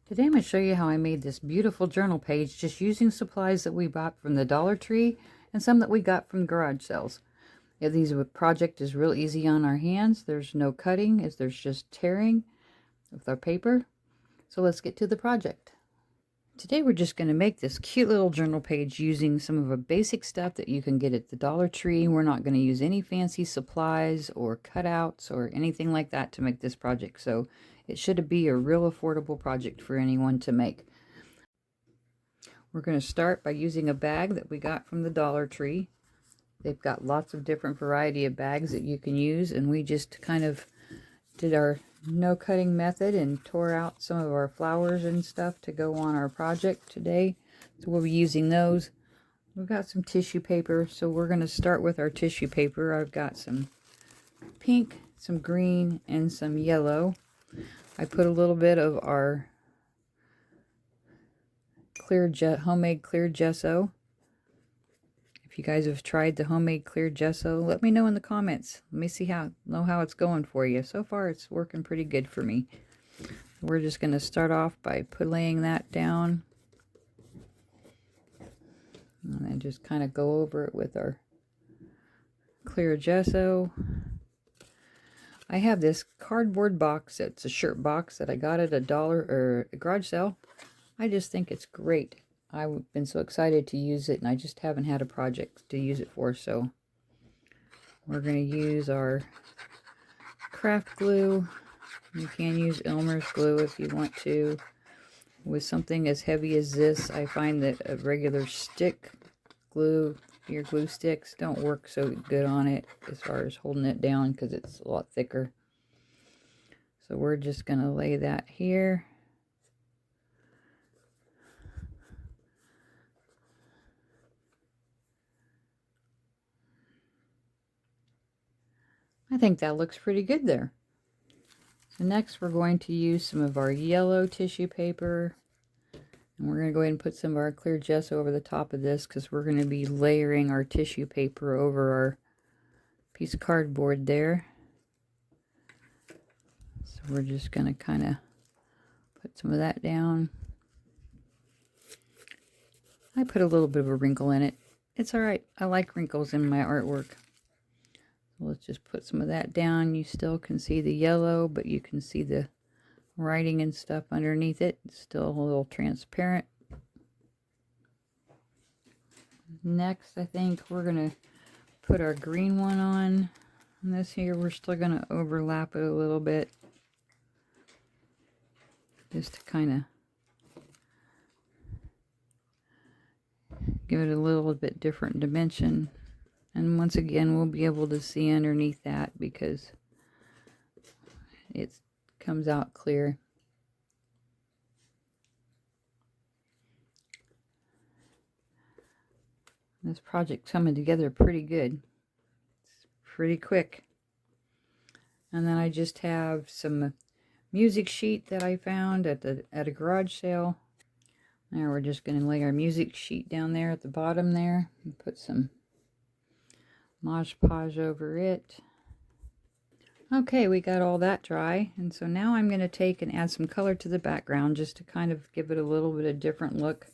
Today I'm going to show you how I made this beautiful journal page just using supplies that we bought from the Dollar Tree and some that we got from garage sales. Yeah, these project is real easy on our hands. There's no cutting, there's just tearing with our paper. So let's get to the project. Today we're just going to make this cute little journal page using some of the basic stuff that you can get at the Dollar Tree. We're not going to use any fancy supplies or cutouts or anything like that to make this project. So it should be a real affordable project for anyone to make. We're going to start by using a bag that we got from the Dollar Tree. They've got lots of different variety of bags that you can use, and we just kind of did our no cutting method and tore out some of our flowers and stuff to go on our project today. So we'll be using those. We've got some tissue paper, so we're going to start with our tissue paper. I've got some pink, some green, and some yellow. I put a little bit of our homemade clear gesso. If you guys have tried the homemade clear gesso, let me know in the comments. Let me know how it's going for you. So far it's working pretty good for me. We're just going to start off by laying that down. And then just kind of go over it with our clear gesso. I have this cardboard box. It's a shirt box that I got at a garage sale. I just think it's great. I've been so excited to use it, and I just haven't had a project to use it for, so we're going to use our craft glue. You can use Elmer's glue if you want to. With something as heavy as this, I find that a regular stick glue, your glue sticks, don't work so good on it as far as holding it down because it's a lot thicker. So we're just going to lay that here. I think that looks pretty good there. So next we're going to use some of our yellow tissue paper. And we're going to go ahead and put some of our clear gesso over the top of this because we're going to be layering our tissue paper over our piece of cardboard there. So we're just going to kind of put some of that down. I put a little bit of a wrinkle in it. It's alright. I like wrinkles in my artwork. Let's just put some of that down. You still can see the yellow, but you can see the writing and stuff underneath it. It's still a little transparent. Next, I think we're going to put our green one on. And this here, we're still going to overlap it a little bit. Just to kind of give it a little bit different dimension. And once again, we'll be able to see underneath that because it comes out clear. This project's coming together pretty good. It's pretty quick. And then I just have some music sheet that I found at a garage sale. Now we're just going to lay our music sheet down there at the bottom there and put some Mod Podge over it. Okay, we got all that dry, and so now I'm going to take and add some color to the background just to kind of give it a little bit of different look.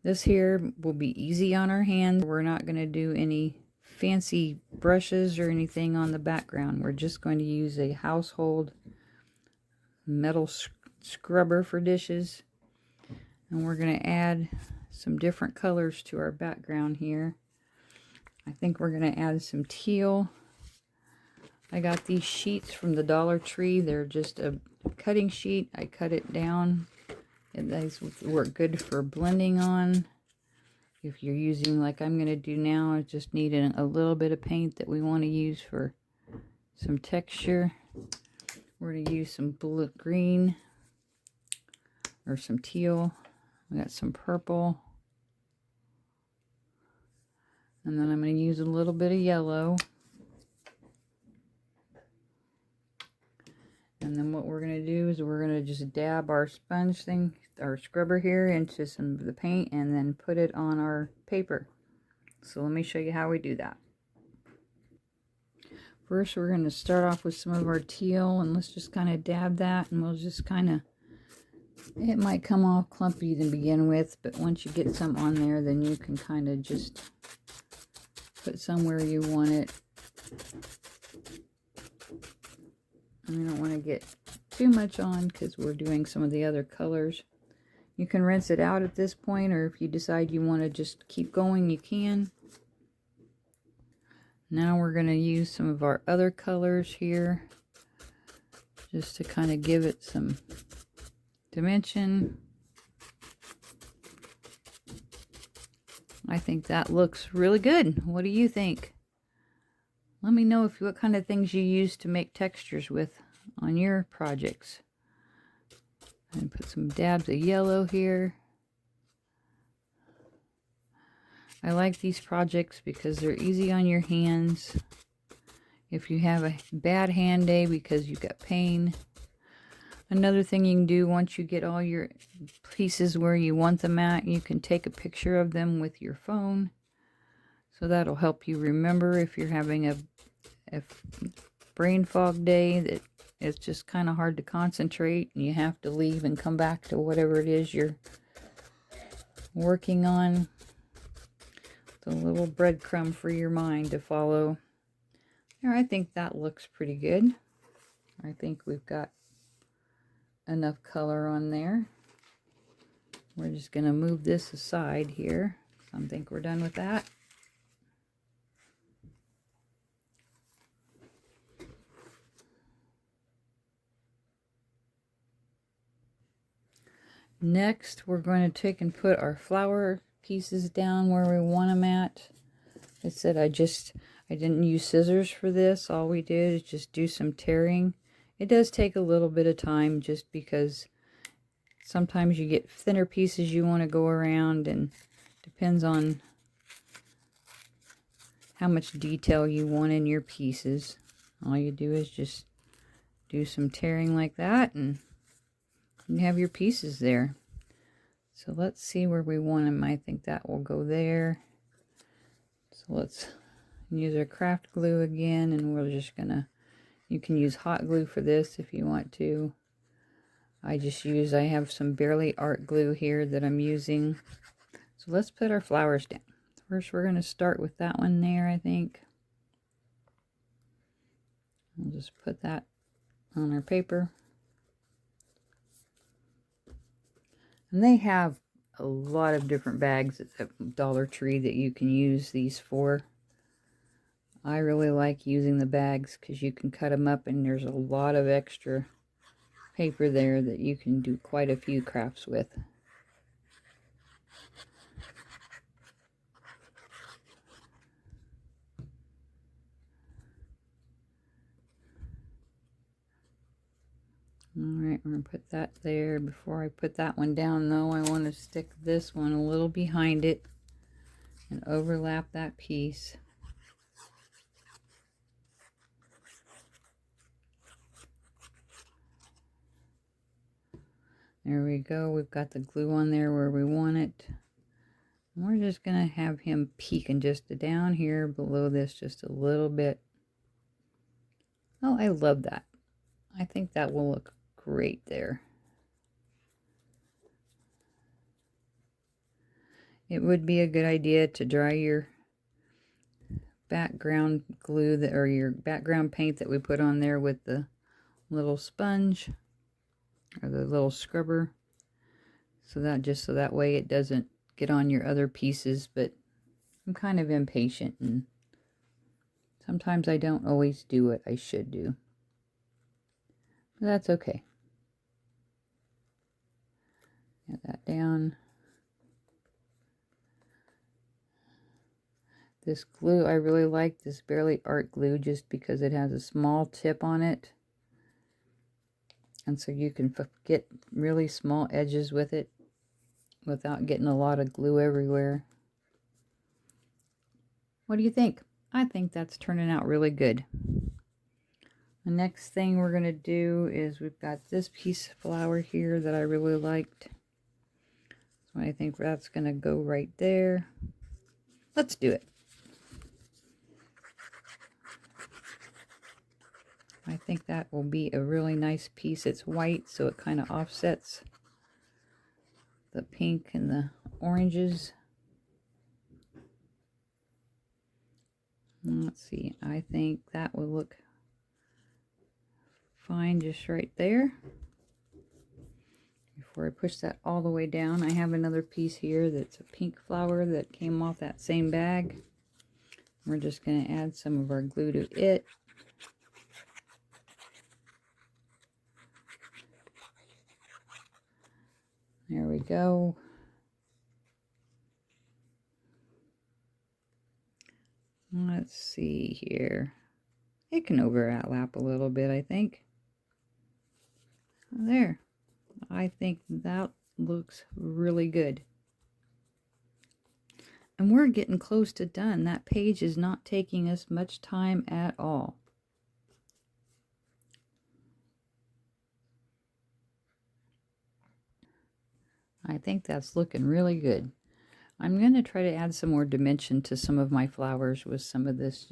This here will be easy on our hands. We're not going to do any fancy brushes or anything on the background. We're just going to use a household metal scrubber for dishes, and we're going to add some different colors to our background here. I think we're going to add some teal. I got these sheets from the Dollar Tree. They're just a cutting sheet. I cut it down. And these work good for blending on. If you're using like I'm going to do now, I just need a little bit of paint that we want to use for some texture. We're going to use some green or some teal. We got some purple. And then I'm going to use a little bit of yellow. And then what we're going to do is we're going to just dab our sponge thing, our scrubber here, into some of the paint and then put it on our paper. So let me show you how we do that. First we're going to start off with some of our teal, and let's just kind of dab that, and we'll just kind of It might come off clumpy to begin with, but once you get some on there, then you can kind of just put some where you want it. And we don't want to get too much on because we're doing some of the other colors. You can rinse it out at this point, or if you decide you want to just keep going, you can. Now we're going to use some of our other colors here just to kind of give it some dimension. I think that looks really good. What do you think? Let me know what kind of things you use to make textures with on your projects. And put some dabs of yellow here. I like these projects because they're easy on your hands. If you have a bad hand day because you've got pain. Another thing you can do once you get all your pieces where you want them at, you can take a picture of them with your phone. So that'll help you remember if you're having a brain fog day that it's just kind of hard to concentrate and you have to leave and come back to whatever it is you're working on. It's a little breadcrumb for your mind to follow. There, I think that looks pretty good. I think we've got enough color on there. We're just going to move this aside here. I think we're done with that. Next, we're going to take and put our flower pieces down where we want them at. I said I didn't use scissors for this. All we did is just do some tearing. It does take a little bit of time just because sometimes you get thinner pieces you want to go around, and depends on how much detail you want in your pieces. All you do is just do some tearing like that, and you have your pieces there. So let's see where we want them. I think that will go there. So let's use our craft glue again, and we're just gonna, you can use hot glue for this if you want to. I have some Barely Art glue here that I'm using. So let's put our flowers down. First we're gonna start with that one there, I think. We'll just put that on our paper. And they have a lot of different bags at Dollar Tree that you can use these for. I really like using the bags because you can cut them up and there's a lot of extra paper there that you can do quite a few crafts with. Alright, we're going to put that there. Before I put that one down though, I want to stick this one a little behind it and overlap that piece. There we go. We've got the glue on there where we want it. And we're just going to have him peeking just down here below this just a little bit. Oh, I love that. I think that will look great there. It would be a good idea to dry your background glue or your background paint that we put on there with the little sponge or the little scrubber, so that way it doesn't get on your other pieces. But I'm kind of impatient and sometimes I don't always do what I should do. But that's okay. Get that down. This glue, I really like this Barely Art glue just because it has a small tip on it. And so you can get really small edges with it without getting a lot of glue everywhere. What do you think? I think that's turning out really good. The next thing we're going to do is we've got this piece of flower here that I really liked. So I think that's going to go right there. Let's do it. I think that will be a really nice piece. It's white, so it kind of offsets the pink and the oranges. Let's see, I think that will look fine just right there. Before I push that all the way down, I have another piece here that's a pink flower that came off that same bag. We're just going to add some of our glue to it. There we go. Let's see here. It can overlap a little bit, I think. There. I think that looks really good. And we're getting close to done. That page is not taking us much time at all. I think that's looking really good. I'm going to try to add some more dimension to some of my flowers with some of this.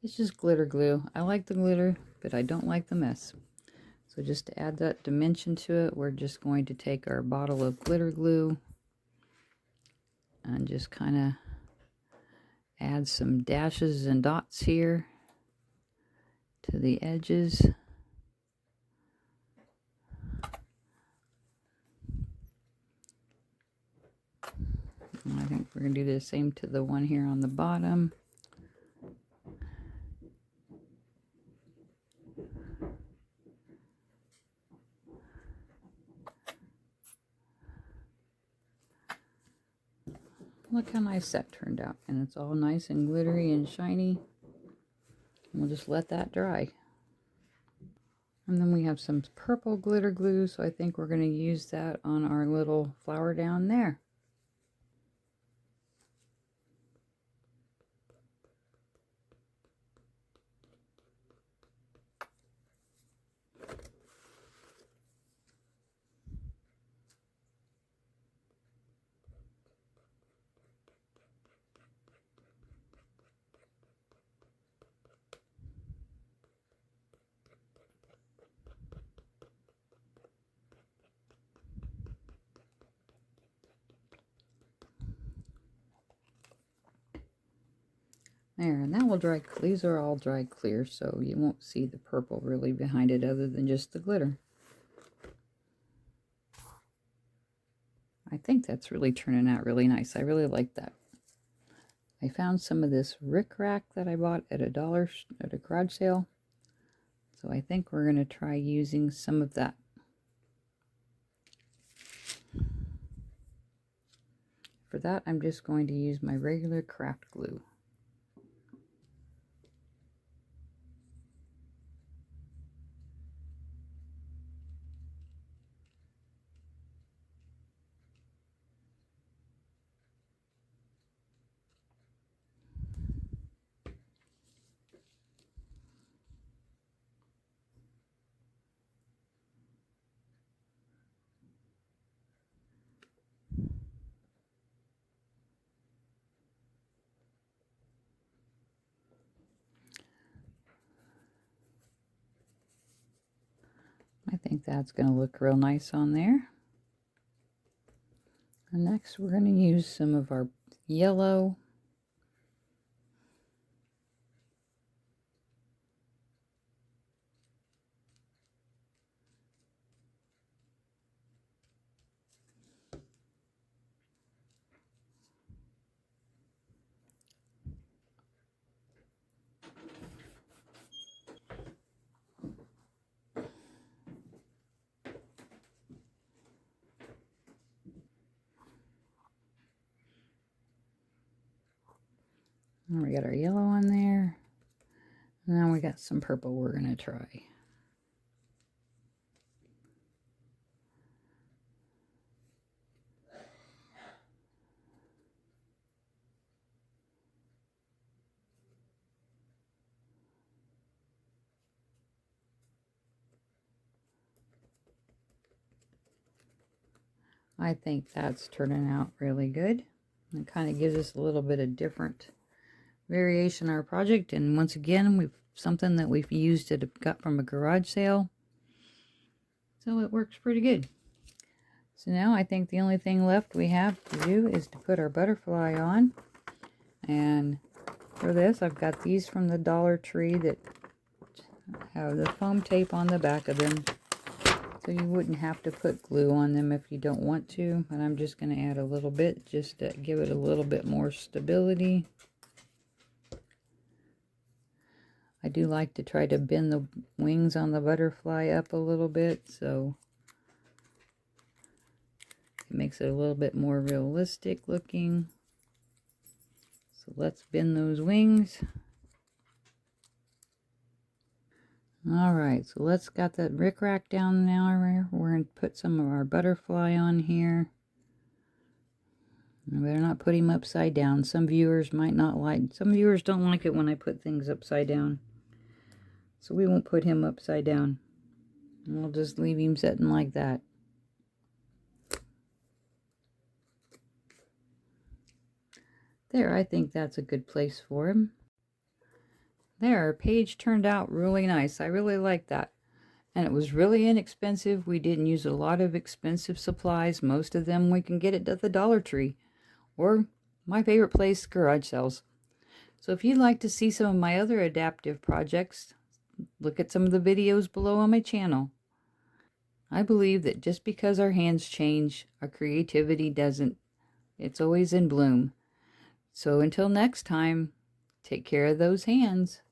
It's just glitter glue. I like the glitter, but I don't like the mess. So just to add that dimension to it, we're just going to take our bottle of glitter glue and just kind of add some dashes and dots here to the edges. And I think we're going to do the same to the one here on the bottom. Look how nice that turned out, and it's all nice and glittery and shiny. And we'll just let that dry. And then we have some purple glitter glue, so I think we're going to use that on our little flower down there. There, and that will dry. These are all dried clear, so you won't see the purple really behind it other than just the glitter. I think that's really turning out really nice. I really like that. I found some of this rickrack that I bought at a garage sale. So I think we're going to try using some of that. For that, I'm just going to use my regular craft glue. I think that's going to look real nice on there. And next we're going to use some of our yellow. And we got our yellow on there. And now we got some purple we're going to try. I think that's turning out really good. It kind of gives us a little bit of different variation in our project. And once again, we've something that we've used got from a garage sale. So it works pretty good. So now I think the only thing left we have to do is to put our butterfly on. And for this, I've got these from the Dollar Tree that have the foam tape on the back of them. So you wouldn't have to put glue on them if you don't want to. But I'm just going to add a little bit just to give it a little bit more stability. I do like to try to bend the wings on the butterfly up a little bit, so it makes it a little bit more realistic looking. So let's bend those wings. Alright, so let's got that rickrack down now. We're going to put some of our butterfly on here. I better not put him upside down. Some viewers don't like it when I put things upside down. So we won't put him upside down. We'll just leave him sitting like that. There, I think that's a good place for him. There, our page turned out really nice. I really like that. And it was really inexpensive. We didn't use a lot of expensive supplies. Most of them we can get it at the Dollar Tree. Or my favorite place, garage sales. So if you'd like to see some of my other adaptive projects, look at some of the videos below on my channel. I believe that just because our hands change, our creativity doesn't. It's always in bloom. So until next time, take care of those hands.